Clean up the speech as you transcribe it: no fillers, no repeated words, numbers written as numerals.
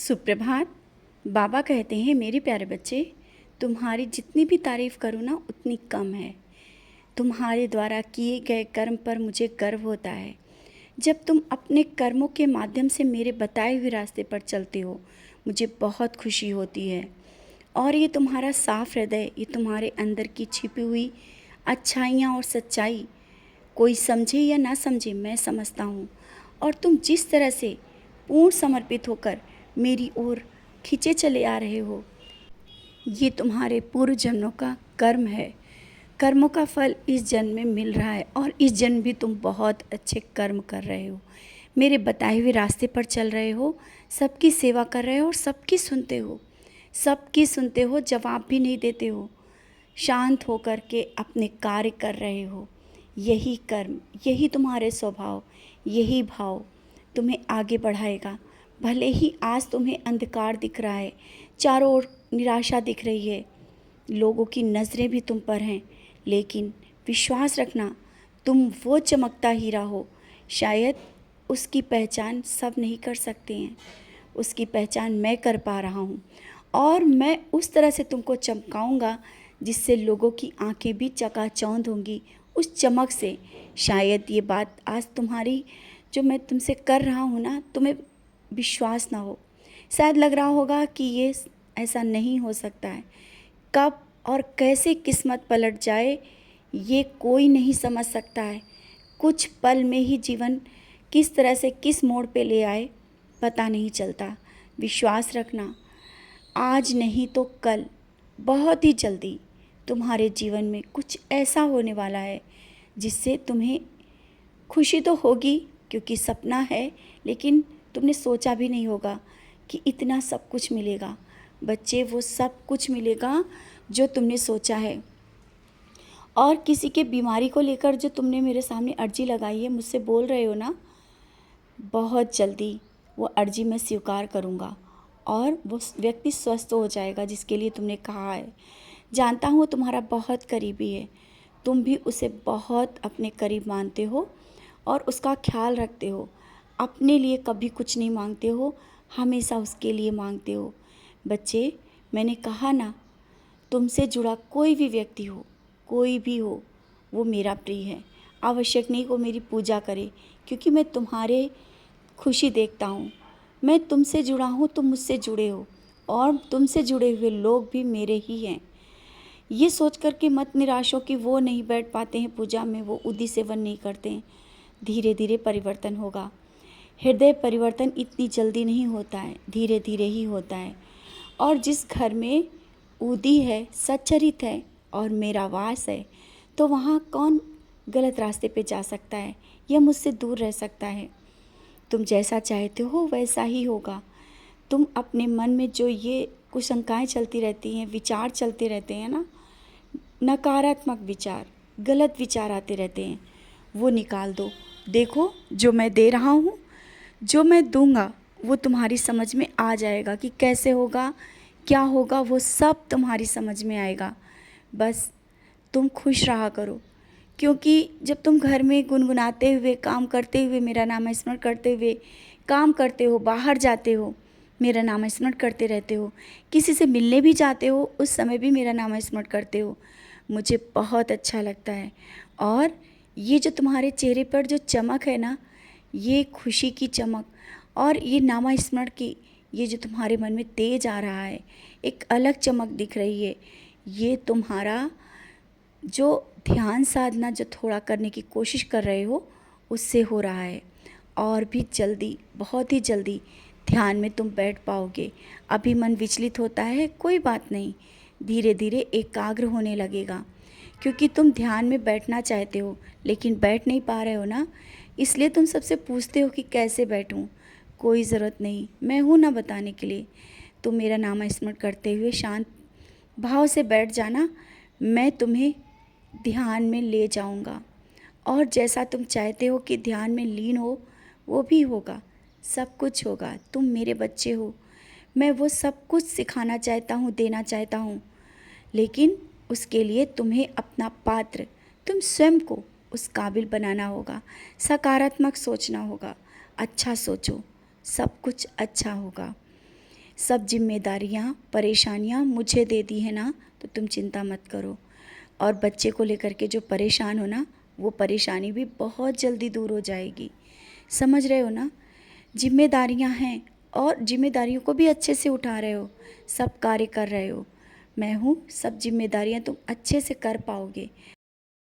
सुप्रभात। बाबा कहते हैं, मेरे प्यारे बच्चे, तुम्हारी जितनी भी तारीफ़ करूँ ना उतनी कम है। तुम्हारे द्वारा किए गए कर्म पर मुझे गर्व होता है। जब तुम अपने कर्मों के माध्यम से मेरे बताए हुए रास्ते पर चलते हो, मुझे बहुत खुशी होती है। और ये तुम्हारा साफ हृदय, ये तुम्हारे अंदर की छिपी हुई अच्छाइयाँ और सच्चाई, कोई समझे या ना समझे, मैं समझता हूँ। और तुम जिस तरह से पूर्ण समर्पित होकर मेरी ओर खींचे चले आ रहे हो, ये तुम्हारे पूर्व जन्मों का कर्म है। कर्मों का फल इस जन्म में मिल रहा है और इस जन्म भी तुम बहुत अच्छे कर्म कर रहे हो। मेरे बताए हुए रास्ते पर चल रहे हो, सबकी सेवा कर रहे हो और सबकी सुनते हो। सबकी सुनते हो, जवाब भी नहीं देते हो। शांत होकर के अपने कार्य कर रहे हो। यही कर्म, यही तुम्हारे स्वभाव, यही भाव तुम्हें आगे बढ़ाएगा। भले ही आज तुम्हें अंधकार दिख रहा है, चारों ओर निराशा दिख रही है, लोगों की नज़रें भी तुम पर हैं, लेकिन विश्वास रखना, तुम वो चमकता हीरा हो। शायद उसकी पहचान सब नहीं कर सकते हैं, उसकी पहचान मैं कर पा रहा हूँ। और मैं उस तरह से तुमको चमकाऊँगा जिससे लोगों की आंखें भी चकाचौंध होंगी उस चमक से। शायद ये बात आज तुम्हारी जो मैं तुमसे कर रहा हूँ ना, तुम्हें विश्वास ना हो। शायद लग रहा होगा कि ये ऐसा नहीं हो सकता है। कब और कैसे किस्मत पलट जाए ये कोई नहीं समझ सकता है। कुछ पल में ही जीवन किस तरह से किस मोड़ पे ले आए पता नहीं चलता। विश्वास रखना, आज नहीं तो कल, बहुत ही जल्दी तुम्हारे जीवन में कुछ ऐसा होने वाला है जिससे तुम्हें खुशी तो होगी, क्योंकि सपना है, लेकिन तुमने सोचा भी नहीं होगा कि इतना सब कुछ मिलेगा। बच्चे, वो सब कुछ मिलेगा जो तुमने सोचा है। और किसी के बीमारी को लेकर जो तुमने मेरे सामने अर्जी लगाई है, मुझसे बोल रहे हो ना, बहुत जल्दी वो अर्जी मैं स्वीकार करूँगा और वो व्यक्ति स्वस्थ हो जाएगा जिसके लिए तुमने कहा है। जानता हूँ तुम्हारा बहुत करीबी है, तुम भी उसे बहुत अपने करीब मानते हो और उसका ख्याल रखते हो। अपने लिए कभी कुछ नहीं मांगते हो, हमेशा उसके लिए मांगते हो। बच्चे, मैंने कहा ना, तुमसे जुड़ा कोई भी व्यक्ति हो, कोई भी हो, वो मेरा प्रिय है। आवश्यक नहीं वो मेरी पूजा करे, क्योंकि मैं तुम्हारे खुशी देखता हूँ। मैं तुमसे जुड़ा हूँ, तुम मुझसे जुड़े हो, और तुमसे जुड़े हुए लोग भी मेरे ही हैं। ये सोच कर के मत निराश हो कि वो नहीं बैठ पाते हैं पूजा में, वो उदी सेवन नहीं करते हैं। धीरे धीरे परिवर्तन होगा। हृदय परिवर्तन इतनी जल्दी नहीं होता है, धीरे धीरे ही होता है। और जिस घर में उदी है, सच्चरित है और मेरा वास है, तो वहाँ कौन गलत रास्ते पे जा सकता है या मुझसे दूर रह सकता है। तुम जैसा चाहते हो वैसा ही होगा। तुम अपने मन में जो ये कुशंकाएँ चलती रहती हैं, विचार चलते रहते हैं ना, नकारात्मक विचार, गलत विचार आते रहते हैं, वो निकाल दो। देखो, जो मैं दे रहा हूँ, जो मैं दूंगा, वो तुम्हारी समझ में आ जाएगा कि कैसे होगा, क्या होगा, वो सब तुम्हारी समझ में आएगा। बस तुम खुश रहा करो, क्योंकि जब तुम घर में गुनगुनाते हुए, काम करते हुए, मेरा नाम स्मरण करते हुए काम करते हो, बाहर जाते हो, मेरा नाम स्मरण करते रहते हो, किसी से मिलने भी जाते हो, उस समय भी मेरा नाम स्मरण करते हो, मुझे बहुत अच्छा लगता है। और ये जो तुम्हारे चेहरे पर जो चमक है ना, ये खुशी की चमक और ये नामा स्मरण की, ये जो तुम्हारे मन में तेज आ रहा है, एक अलग चमक दिख रही है। ये तुम्हारा जो ध्यान साधना जो थोड़ा करने की कोशिश कर रहे हो, उससे हो रहा है। और भी जल्दी, बहुत ही जल्दी ध्यान में तुम बैठ पाओगे। अभी मन विचलित होता है, कोई बात नहीं, धीरे धीरे एकाग्र होने लगेगा। क्योंकि तुम ध्यान में बैठना चाहते हो लेकिन बैठ नहीं पा रहे हो ना, इसलिए तुम सबसे पूछते हो कि कैसे बैठूं। कोई ज़रूरत नहीं, मैं हूँ ना बताने के लिए। तुम मेरा नाम स्मरण करते हुए शांत भाव से बैठ जाना, मैं तुम्हें ध्यान में ले जाऊंगा। और जैसा तुम चाहते हो कि ध्यान में लीन हो, वो भी होगा, सब कुछ होगा। तुम मेरे बच्चे हो, मैं वो सब कुछ सिखाना चाहता हूँ, देना चाहता हूँ, लेकिन उसके लिए तुम्हें अपना पात्र, तुम स्वयं को उस काबिल बनाना होगा। सकारात्मक सोचना होगा, अच्छा सोचो, सब कुछ अच्छा होगा। सब जिम्मेदारियाँ परेशानियाँ मुझे दे दी है ना, तो तुम चिंता मत करो। और बच्चे को लेकर के जो परेशान हो ना, वो परेशानी भी बहुत जल्दी दूर हो जाएगी। समझ रहे हो ना? जिम्मेदारियाँ हैं और जिम्मेदारियों को भी अच्छे से उठा रहे हो, सब कार्य कर रहे हो। मैं हूँ, सब जिम्मेदारियाँ तुम अच्छे से कर पाओगे।